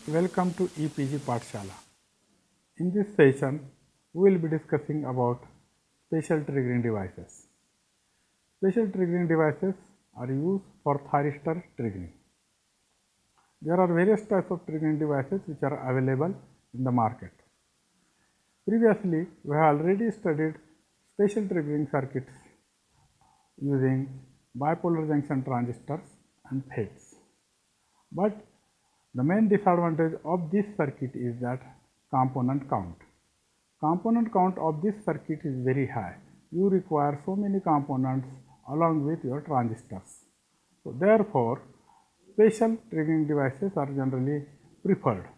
Welcome to EPG Pathshala. In this session, we will be discussing about special triggering devices. Special triggering devices are used for thyristor triggering. There are various types of triggering devices which are available in the market. Previously, we have already studied special triggering circuits using bipolar junction transistors and FETs. But the main disadvantage of this circuit is that component count. Component count of this circuit is very high. You require so many components along with your transistors. So therefore, special triggering devices are generally preferred.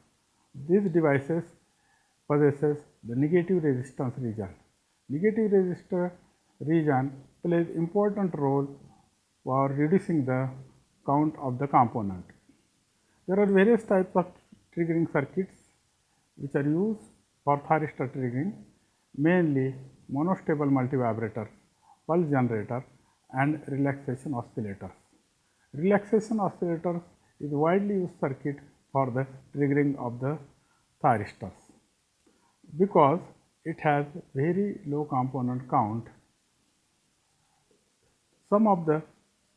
These devices possesses the negative resistance region. Negative resistor region plays important role for reducing the count of the component. There are various types of triggering circuits which are used for thyristor triggering, mainly monostable multivibrators, pulse generator and relaxation oscillators. Relaxation oscillators is widely used circuit for the triggering of the thyristors because it has very low component count. Some of the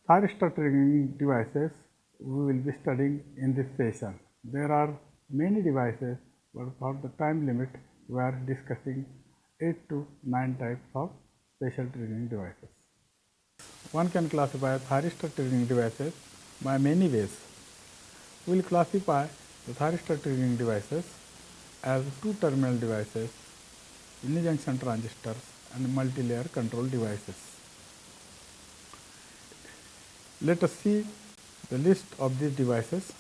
thyristor triggering devices we will be studying in this session. There are many devices, but for the time limit, we are discussing 8 to 9 types of special triggering devices. One can classify thyristor triggering devices by many ways. We will classify the thyristor triggering devices as two-terminal devices, unijunction transistors, and multi-layer control devices. Let us see the list of these devices.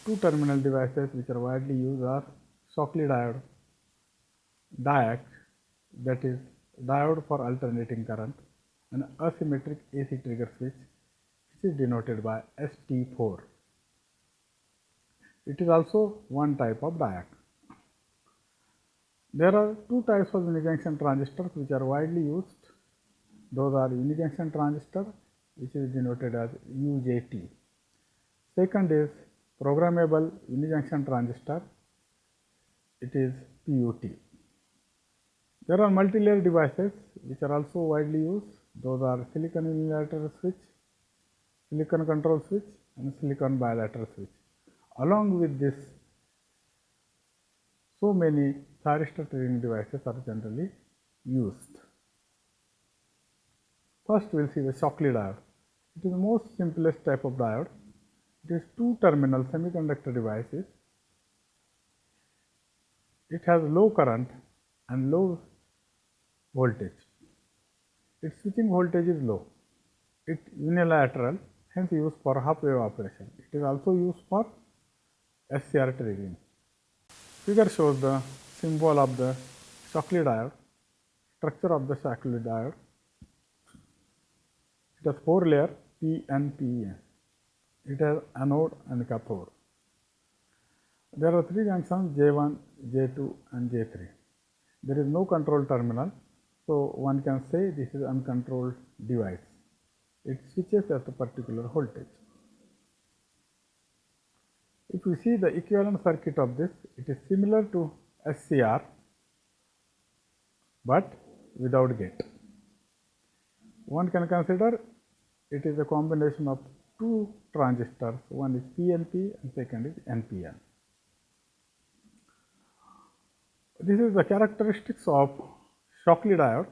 Two terminal devices which are widely used are Shockley diode, DIAC, that is diode for alternating current, and asymmetric AC trigger switch, which is denoted by ST4. It is also one type of DIAC. There are two types of unijunction transistors which are widely used. Those are unijunction transistor, which is denoted as UJT. Second is programmable unijunction transistor, it is PUT. There are multi-layer devices which are also widely used. Those are silicon unilateral switch, silicon control switch, and silicon bilateral switch. Along with this, so many thyristor triggering devices are generally used. First, we will see the Shockley diode. It is the most simplest type of diode. It is two-terminal semiconductor devices. It has low current and low voltage. Its switching voltage is low. It is unilateral, hence used for half-wave operation. It is also used for SCR triggering. Figure shows the symbol of the Shockley diode, structure of the Shockley diode. It has 4 layers, PN. It has anode and cathode. There are 3 junctions, J1, J2 and J3. There is no control terminal, so one can say this is uncontrolled device. It switches at a particular voltage. If we see the equivalent circuit of this, it is similar to SCR but without gate. One can consider it is a combination of two transistors, one is PNP and second is NPN. This is the characteristics of Shockley diode.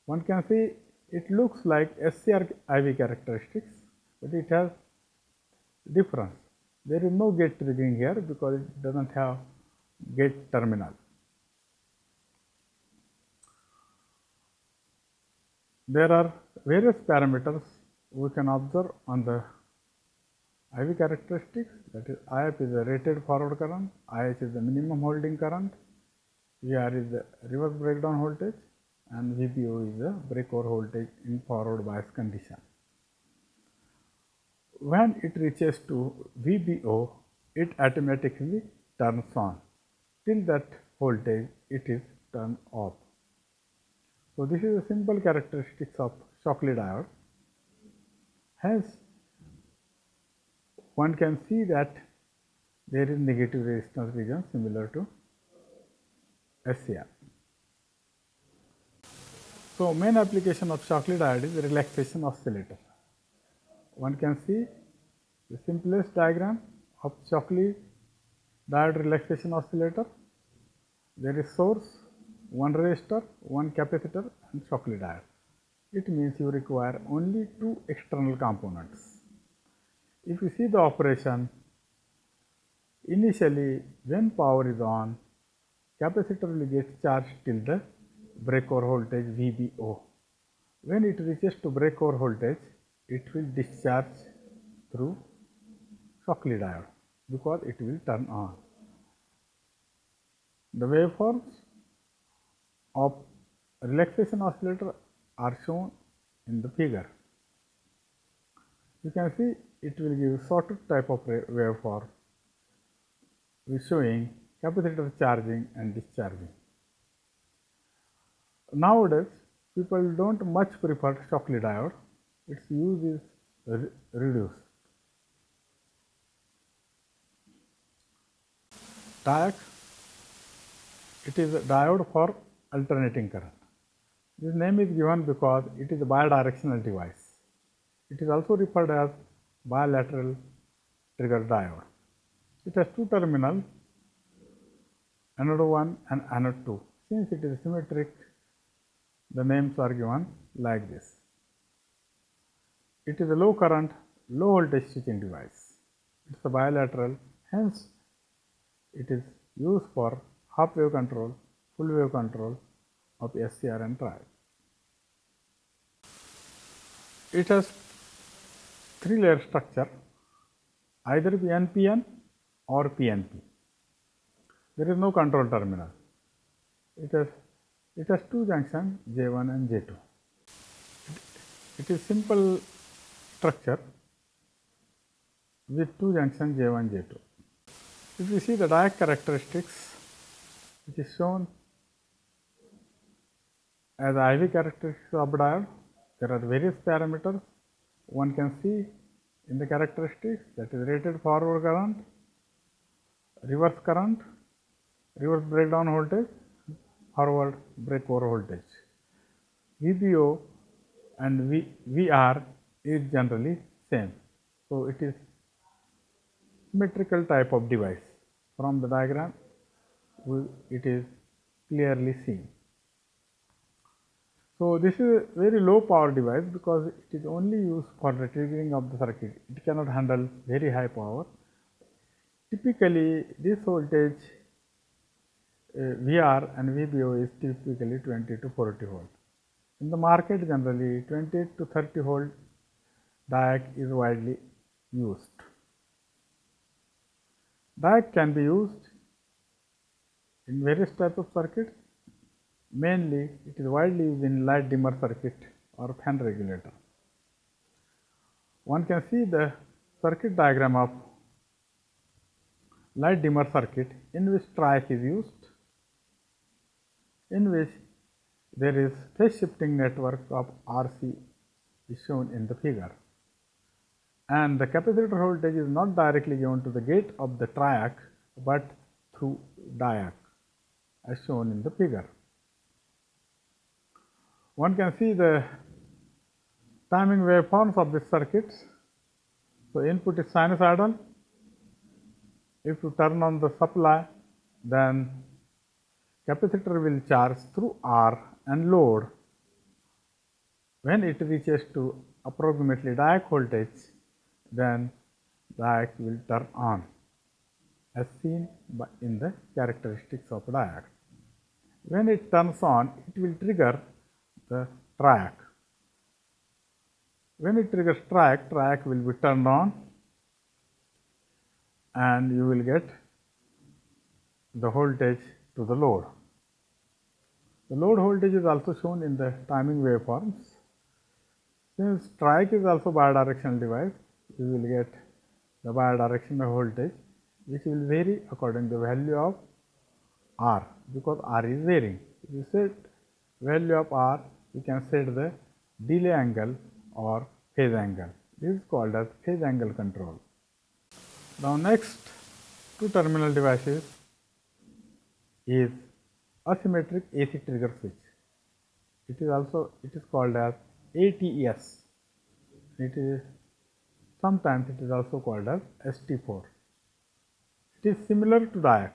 One can see it looks like SCR IV characteristics, but it has difference. There is no gate triggering here because it does not have gate terminal. There are various parameters we can observe on the IV characteristics, that is IF is the rated forward current, IH is the minimum holding current, VR is the reverse breakdown voltage, and VBO is the breakover voltage in forward bias condition. When it reaches to VBO, it automatically turns on. Till that voltage, it is turned off. So this is a simple characteristics of Shockley diode. Hence, one can see that there is negative resistance region similar to SCR. So, main application of Shockley diode is relaxation oscillator. One can see the simplest diagram of Shockley diode relaxation oscillator. There is source, one resistor, one capacitor and Shockley diode. It means you require only two external components. If you see the operation, initially when power is on, capacitor will get charged till the breakover voltage VBO. When it reaches to breakover voltage, it will discharge through Shockley diode because it will turn on. The waveforms of relaxation oscillator are shown in the figure. You can see it will give sawtooth type of waveform with showing capacitor charging and discharging. Nowadays, people don't much prefer Shockley diode. Its use is reduced. Diode, it is a diode for alternating current. This name is given because it is a bidirectional device. It is also referred as bilateral trigger diode. It has two terminals, anode 1 and anode 2. Since it is symmetric, the names are given like this. It is a low current, low voltage switching device. It is a bilateral, hence it is used for half wave control, full wave control of SCR and triode. It has three-layer structure, either NPN or PNP. There is no control terminal. It has two junctions, J1 and J2. It is simple structure with two junctions J1, J2. If you see the diode characteristics, which is shown as IV characteristics of diode, there are various parameters. One can see in the characteristics, that is rated forward current, reverse current, reverse breakdown voltage, forward breakover voltage. VBO and VR is generally same. So, it is symmetrical type of device. From the diagram, it is clearly seen. So, this is a very low power device because it is only used for the triggering of the circuit. It cannot handle very high power. Typically, this voltage VR and VBO is typically 20 to 40 volt. In the market, generally 20 to 30 volt diode is widely used. Diode can be used in various types of circuits. Mainly, it is widely used in light dimmer circuit or fan regulator. One can see the circuit diagram of light dimmer circuit in which triac is used, in which there is phase shifting network of RC is shown in the figure, and the capacitor voltage is not directly given to the gate of the triac but through diac as shown in the figure. One can see the timing waveforms of this circuit. So, input is sinusoidal. If you turn on the supply, then capacitor will charge through R and load. When it reaches to approximately diac voltage, then diac will turn on as seen in the characteristics of diac. When it turns on, it will trigger the triac. When it triggers triac will be turned on and you will get the voltage to the load. The load voltage is also shown in the timing waveforms. Since triac is also bidirectional device, you will get the bidirectional voltage which will vary according to the value of R, because R is varying. If you set value of R, you can set the delay angle or phase angle. This is called as phase angle control. Now next, two terminal devices is asymmetric AC trigger switch. It is called as ATES. Sometimes it is also called as ST4. It is similar to DIAC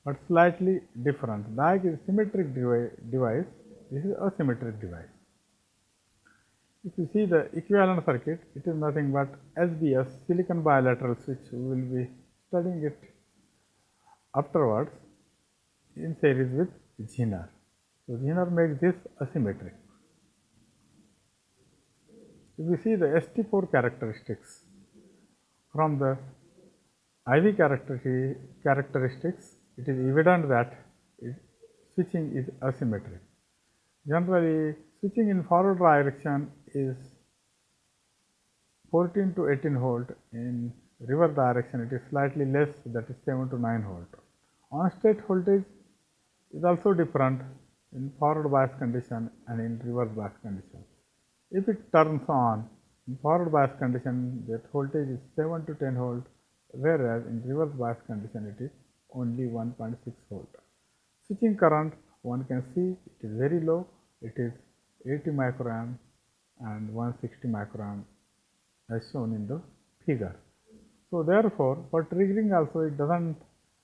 but slightly different. DIAC is symmetric device. This is asymmetric device. If you see the equivalent circuit, it is nothing but SBS, silicon bilateral switch. We will be studying it afterwards in series with Zener. So Zener makes this asymmetric. If we see the ST4 characteristics from the IV characteristics, it is evident that switching is asymmetric. Generally, switching in forward direction is 14 to 18 volt. In reverse direction, it is slightly less, that is 7 to 9 volt. On-state voltage is also different in forward bias condition and in reverse bias condition. If it turns on in forward bias condition, that voltage is 7 to 10 volt, whereas in reverse bias condition it is only 1.6 volt. Switching current, one can see it is very low, it is 80 microamp and 160 microamp as shown in the figure. So therefore, for triggering also it doesn't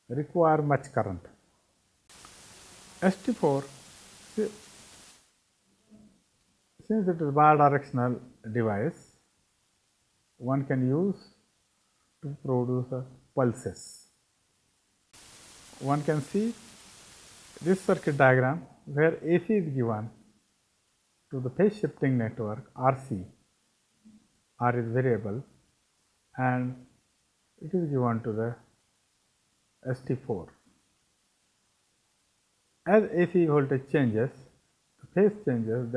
require much current. ST4, since it is bidirectional device, one can use to produce pulses. One can see this circuit diagram where AC is given to the phase shifting network RC. R is variable and it is given to the ST4. As AC voltage changes, the phase changes,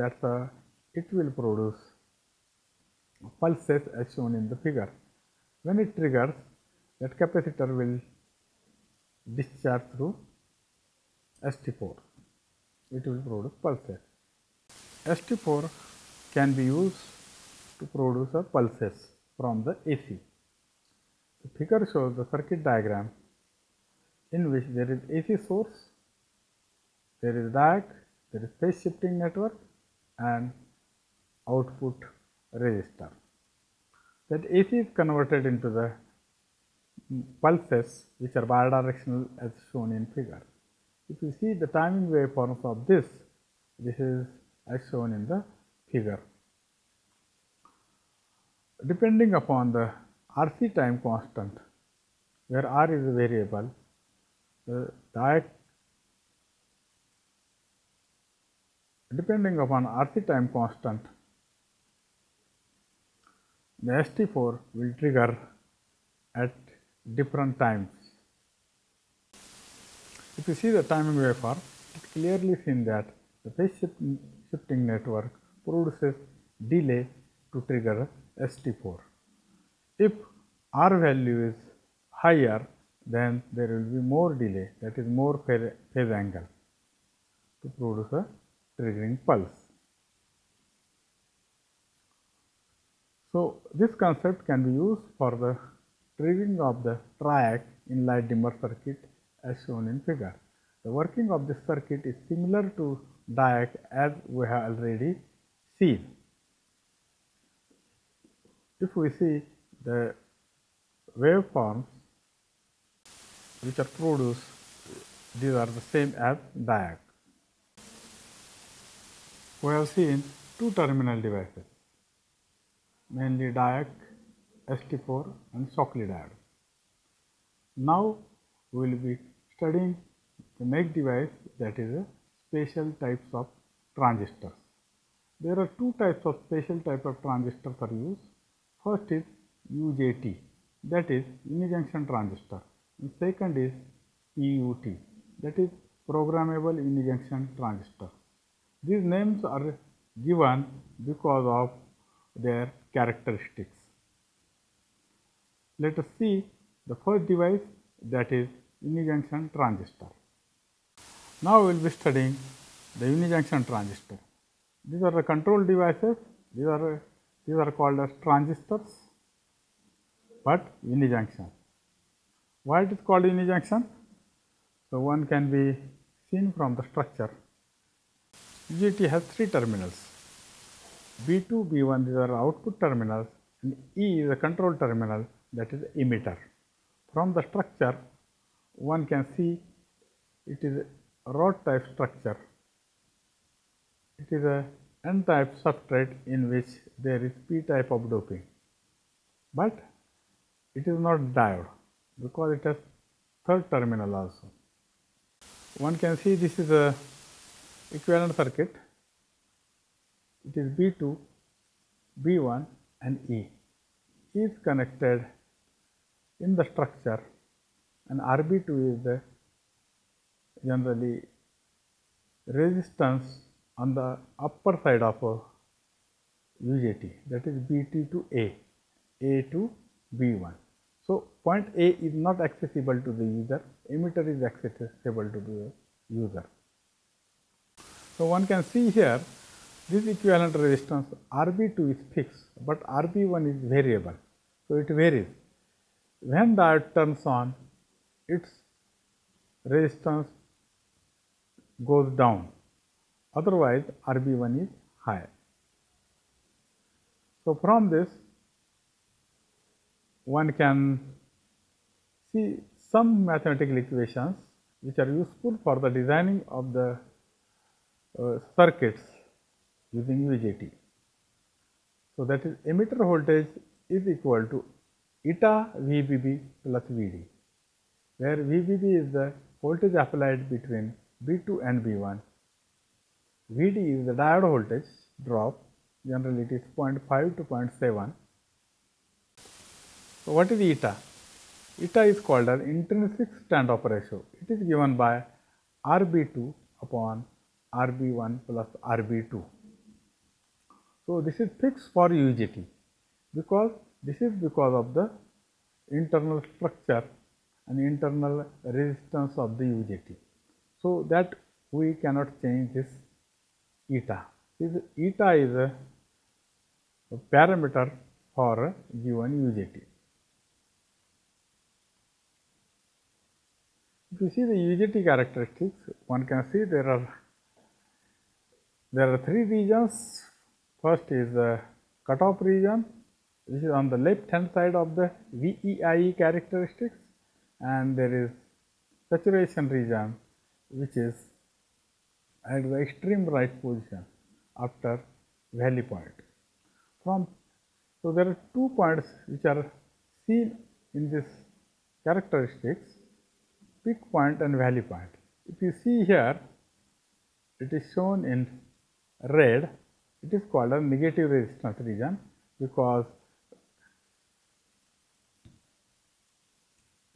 it will produce pulses as shown in the figure. When it triggers, that capacitor will discharge through ST4. It will produce pulses. ST4 can be used to produce pulses from the AC. The figure shows the circuit diagram in which there is AC source, there is DIAC, there is phase shifting network and output resistor. That AC is converted into the pulses which are bidirectional as shown in figure. If you see the timing waveforms of this is as shown in the figure. Depending upon the RC time constant, where R is a variable, the DIAC, depending upon RC time constant, the ST4 will trigger at different times. If you see the timing waveform, it is clearly seen that the phase shifting network produces delay to trigger ST4. If R value is higher, then there will be more delay, that is more phase angle to produce a triggering pulse. So this concept can be used for the triggering of the triac in light dimmer circuit as shown in figure. The working of this circuit is similar to DIAC as we have already seen. If we see the waveforms which are produced, these are the same as DIAC. We have seen two terminal devices, mainly DIAC, ST4 and Shockley diode. Now we will be studying the next device, that is a special types of transistors. There are two types of special type of transistors are used. First is UJT, that is unijunction transistor, and second is PUT, that is programmable unijunction transistor. These names are given because of their characteristics. Let us see the first device, that is unijunction transistor. Now we will be studying the unijunction transistor. These are the control devices. These are called as transistors, but unijunction. Why it is called unijunction? So, one can be seen from the structure. UJT has three terminals. B2, B1, these are output terminals, and E is a control terminal, that is emitter. From the structure, one can see it is a rod type structure. It is a N type substrate in which there is P type of doping, but it is not diode because it has third terminal also. One can see this is a equivalent circuit. It is B2, B1 and E. E is connected in the structure, and RB2 is the generally resistance on the upper side of a UJT, that is BT to A to B1. So, point A is not accessible to the user, emitter is accessible to the user. So, one can see here this equivalent resistance RB2 is fixed, but RB1 is variable. So, it varies. When diode turns on, its resistance goes down, otherwise RB1 is high. So, from this one can see some mathematical equations which are useful for the designing of the circuits using UJT. So, that is emitter voltage is equal to eta VBB plus VD, where VBB is the voltage applied between B2 and B1. VD is the diode voltage drop, generally it is 0.5 to 0.7. So, what is eta? Eta is called as intrinsic standoff ratio. It is given by RB2 upon RB1 plus RB2. So, this is fixed for UJT because this is because of the internal structure and internal resistance of the UJT. So, that we cannot change this eta. This eta is a parameter for a given UJT. If you see the UJT characteristics, one can see there are three regions. First is the cutoff region, which is on the left hand side of the VEIE characteristics, and there is saturation region, which is at the extreme right position after valley point. So there are 2 points which are seen in this characteristics, peak point and valley point. If you see here, it is shown in red. It is called a negative resistance region because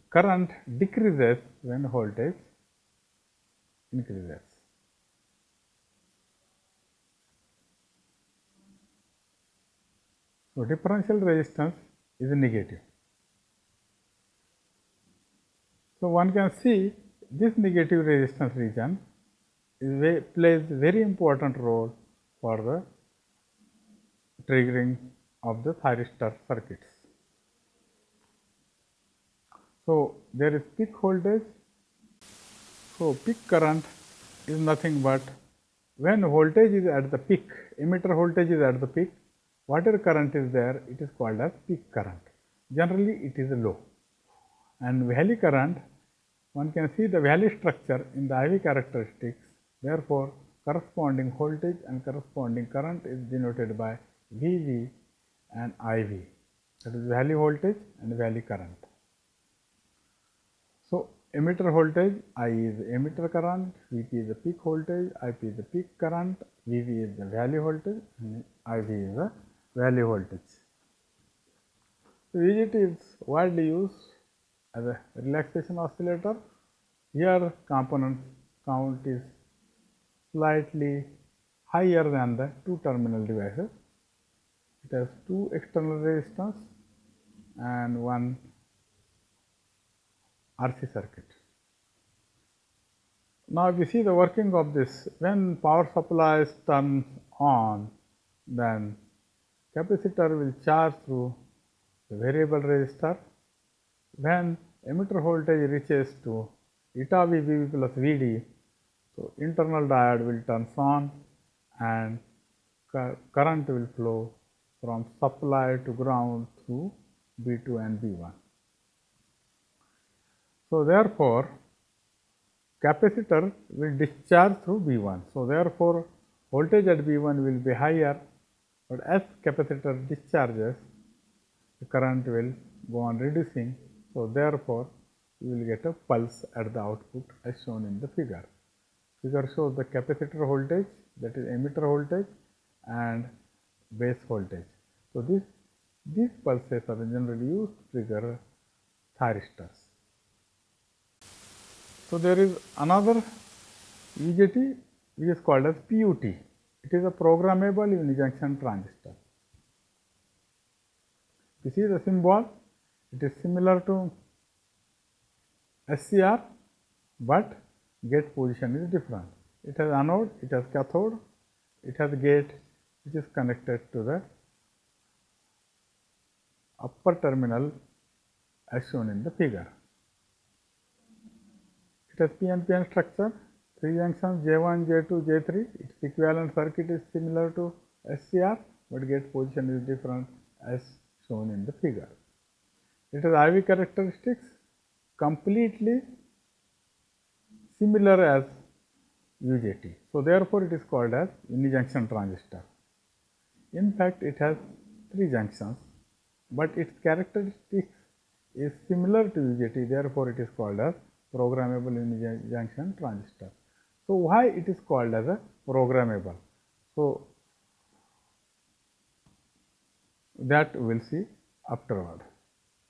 current decreases when voltage increases. So, differential resistance is negative. So, one can see this negative resistance region plays very important role for the triggering of the thyristor circuits. So, there is peak voltage. So, peak current is nothing but when voltage is at the peak, emitter voltage is at the peak, whatever current is there, it is called as peak current. Generally, it is low. And valley current, one can see the valley structure in the IV characteristics. Therefore, corresponding voltage and corresponding current is denoted by VV and IV, that is valley voltage and valley current. So, emitter voltage I is emitter current, VP is the peak voltage, IP is the peak current, VV is the valley voltage and IV is the valley voltage. So, UJT is widely used as a relaxation oscillator. Here component count is slightly higher than the two terminal devices. It has two external resistance and one RC circuit. Now, if you see the working of this, when power supply is turned on, then capacitor will charge through the variable resistor. When emitter voltage reaches to eta VBB plus VD, so internal diode will turn on and current will flow from supply to ground through B2 and B1. So therefore, capacitor will discharge through B1. So therefore, voltage at B1 will be higher, but as capacitor discharges, the current will go on reducing. So therefore, you will get a pulse at the output as shown in the figure. Figure shows the capacitor voltage, that is emitter voltage, and base voltage. So these pulses are generally used to trigger thyristors. So there is another UJT which is called as PUT. It is a programmable unijunction transistor. You see the symbol, it is similar to SCR, but gate position is different. It has anode, it has cathode, it has gate which is connected to the upper terminal as shown in the figure. It has PNPN structure, 3 junctions J1, J2, J3. Its equivalent circuit is similar to SCR, but gate position is different as shown in the figure. It has IV characteristics completely similar as UJT. So therefore, it is called as unijunction transistor. In fact, it has 3 junctions, but its characteristics is similar to UJT. Therefore, it is called as programmable unijunction transistor. So why it is called as a programmable? So that we will see afterward.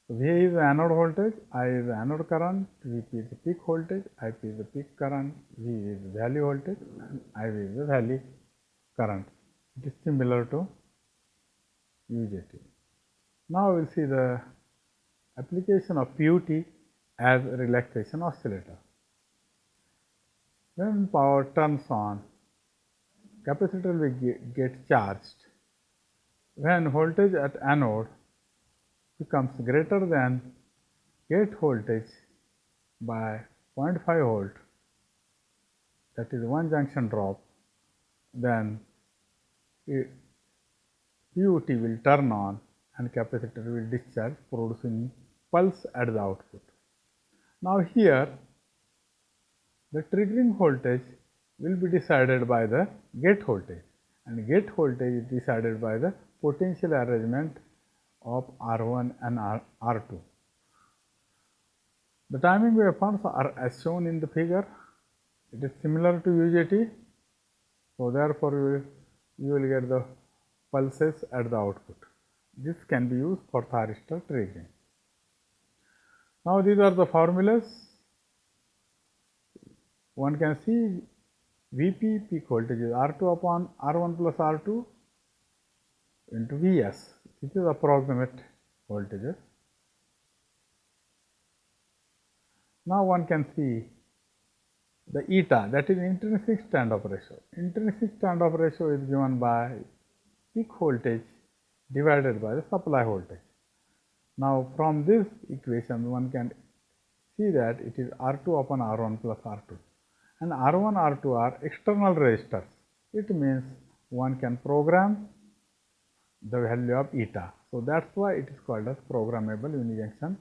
So V is the anode voltage, I is the anode current, Vp is the peak voltage, Ip is the peak current, V is the valley voltage, and IV is the valley current. It is similar to UJT. Now we will see the application of PUT as a relaxation oscillator. When power turns on, capacitor will get charged. When voltage at anode becomes greater than gate voltage by 0.5 volt, that is 1 junction drop, then PUT will turn on and capacitor will discharge, producing pulse at the output. Now here the triggering voltage will be decided by the gate voltage, and gate voltage is decided by the potential arrangement of R1 and R2. The timing waveforms are as shown in the figure. It is similar to UJT, so therefore you will get the pulses at the output. This can be used for thyristor triggering. Now these are the formulas. One can see Vp peak voltage is R2 upon R1 plus R2 into Vs. This is approximate voltages. Now one can see the eta, that is intrinsic standoff ratio. Intrinsic standoff ratio is given by peak voltage divided by the supply voltage. Now from this equation one can see that it is R2 upon R1 plus R2, and R1, R2 are external resistors. It means one can program the value of eta. So that's why it is called as programmable unijunction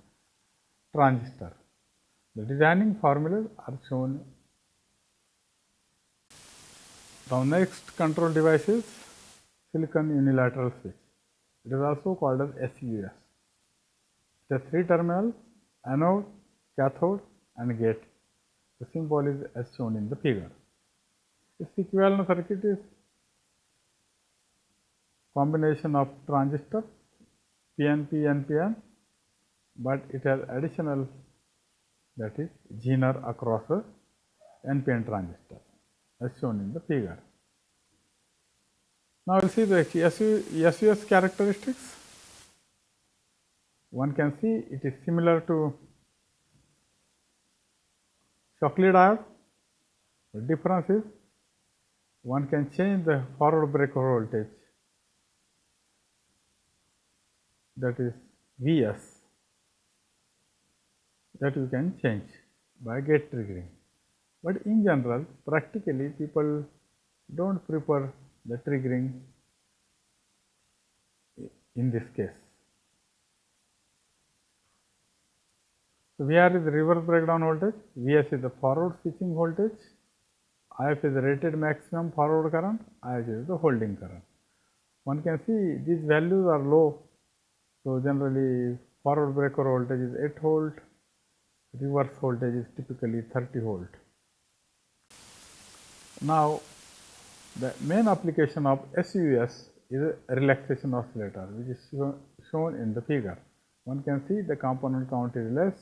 transistor. The designing formulas are shown. The next control device is silicon unilateral switch. It is also called as SUS. It has 3 terminals: anode, cathode, and gate. The symbol is as shown in the figure. Its equivalent circuit is combination of transistors PNP, NPN, but it has additional, that is Zener across a NPN transistor as shown in the figure. Now we will see the SUS characteristics. One can see it is similar to Shockley diode. The difference is one can change the forward breaker voltage, that is Vs, that you can change by gate triggering. But in general, practically people don't prefer the triggering in this case. So VR is the reverse breakdown voltage, Vs is the forward switching voltage, If is the rated maximum forward current, IH is the holding current. One can see these values are low, so generally forward breaker voltage is 8 volt, reverse voltage is typically 30 volt. Now the main application of SUS is a relaxation oscillator, which is shown in the figure. One can see the component count is less.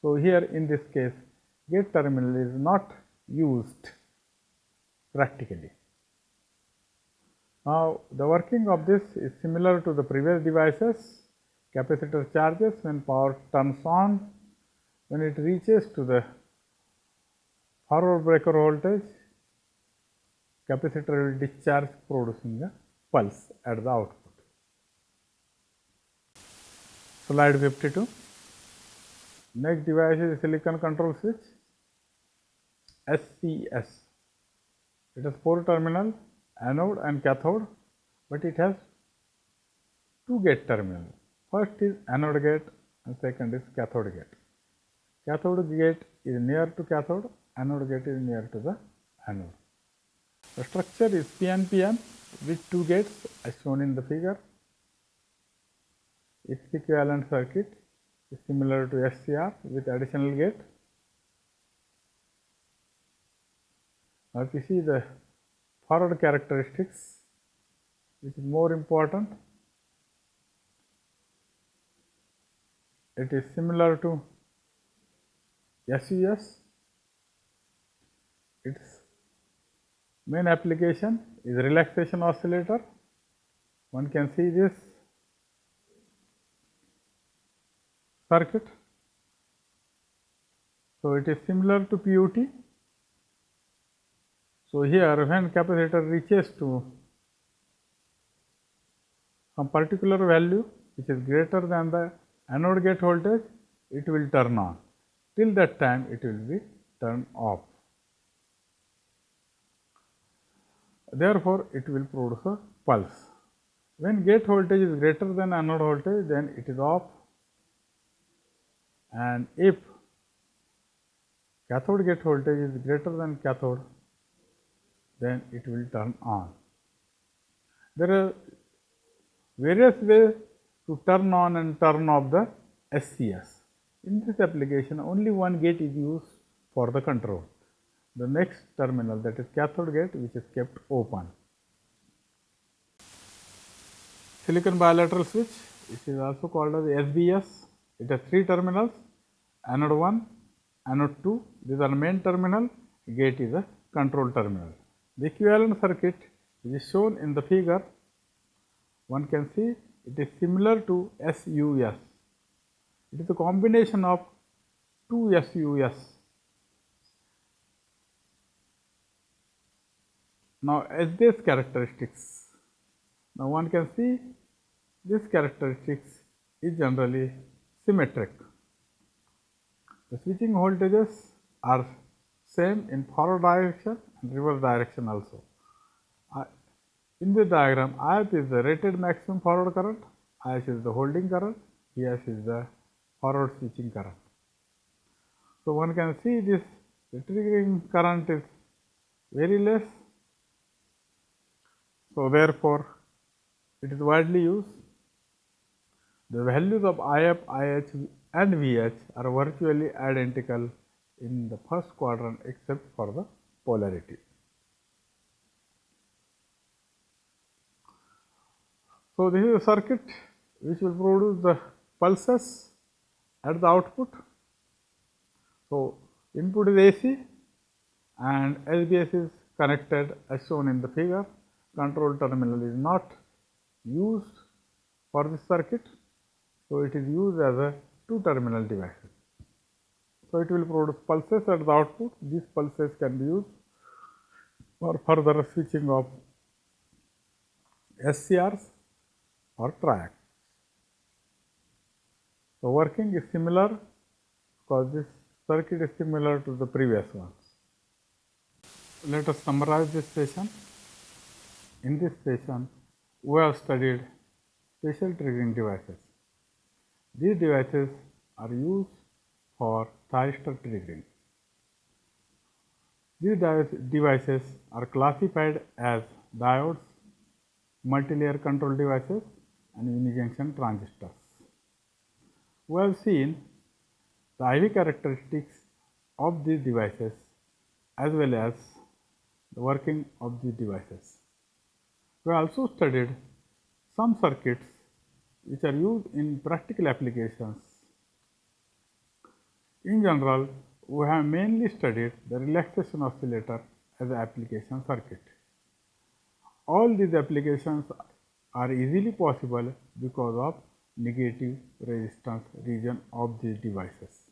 So here in this case, gate terminal is not used practically. Now the working of this is similar to the previous devices. Capacitor charges when power turns on. When it reaches to the forward breaker voltage, capacitor will discharge, producing a pulse at the output. Slide 52. Next device is silicon control switch, SCS. It has 4 terminal, anode and cathode, but it has 2 gate terminals. First is anode gate and second is cathode gate. Cathode gate is near to cathode, anode gate is near to the anode. The structure is PNPN with 2 gates as shown in the figure. Its equivalent circuit is similar to SCR with additional gate. Now if you see the forward characteristics, which is more important, it is similar to SUS. Its main application is relaxation oscillator. One can see this circuit. So it is similar to PUT. So here when capacitor reaches to some particular value which is greater than the anode gate voltage, it will turn on. Till that time it will be turned off. Therefore, it will produce a pulse. When gate voltage is greater than anode voltage, then it is off, and if cathode gate voltage is greater than cathode, then it will turn on. There are various ways to turn on and turn off the SCS. In this application, only one gate is used for the control. The next terminal, that is cathode gate, which is kept open. Silicon bilateral switch, it is also called as SBS. It has 3 terminals, anode 1, anode 2, these are main terminal, gate is a control terminal. The equivalent circuit is shown in the figure. One can see it is similar to SUS. It is a combination of 2 SUS. Now SDS characteristics. Now one can see this characteristics is generally symmetric. The switching voltages are same in forward direction and reverse direction also. In this diagram, IF is the rated maximum forward current, IH is the holding current, VS is the forward switching current. So one can see this, the triggering current is very less. So therefore, it is widely used. The values of IF, IH and VH are virtually identical in the first quadrant except for the polarity. So this is a circuit which will produce the pulses at the output. So input is AC and SBS is connected as shown in the figure. Control terminal is not used for this circuit, so it is used as a 2-terminal device. So it will produce pulses at the output. These pulses can be used for further switching of SCRs or triacs. So working is similar because this circuit is similar to the previous ones. Let us summarize this session. In this session, we have studied special triggering devices. These devices are used for thyristor triggering. These devices are classified as diodes, multilayer control devices, and unijunction transistors. We have seen the IV characteristics of these devices as well as the working of these devices. We also studied some circuits which are used in practical applications. In general, we have mainly studied the relaxation oscillator as an application circuit. All these applications are easily possible because of negative resistance region of these devices.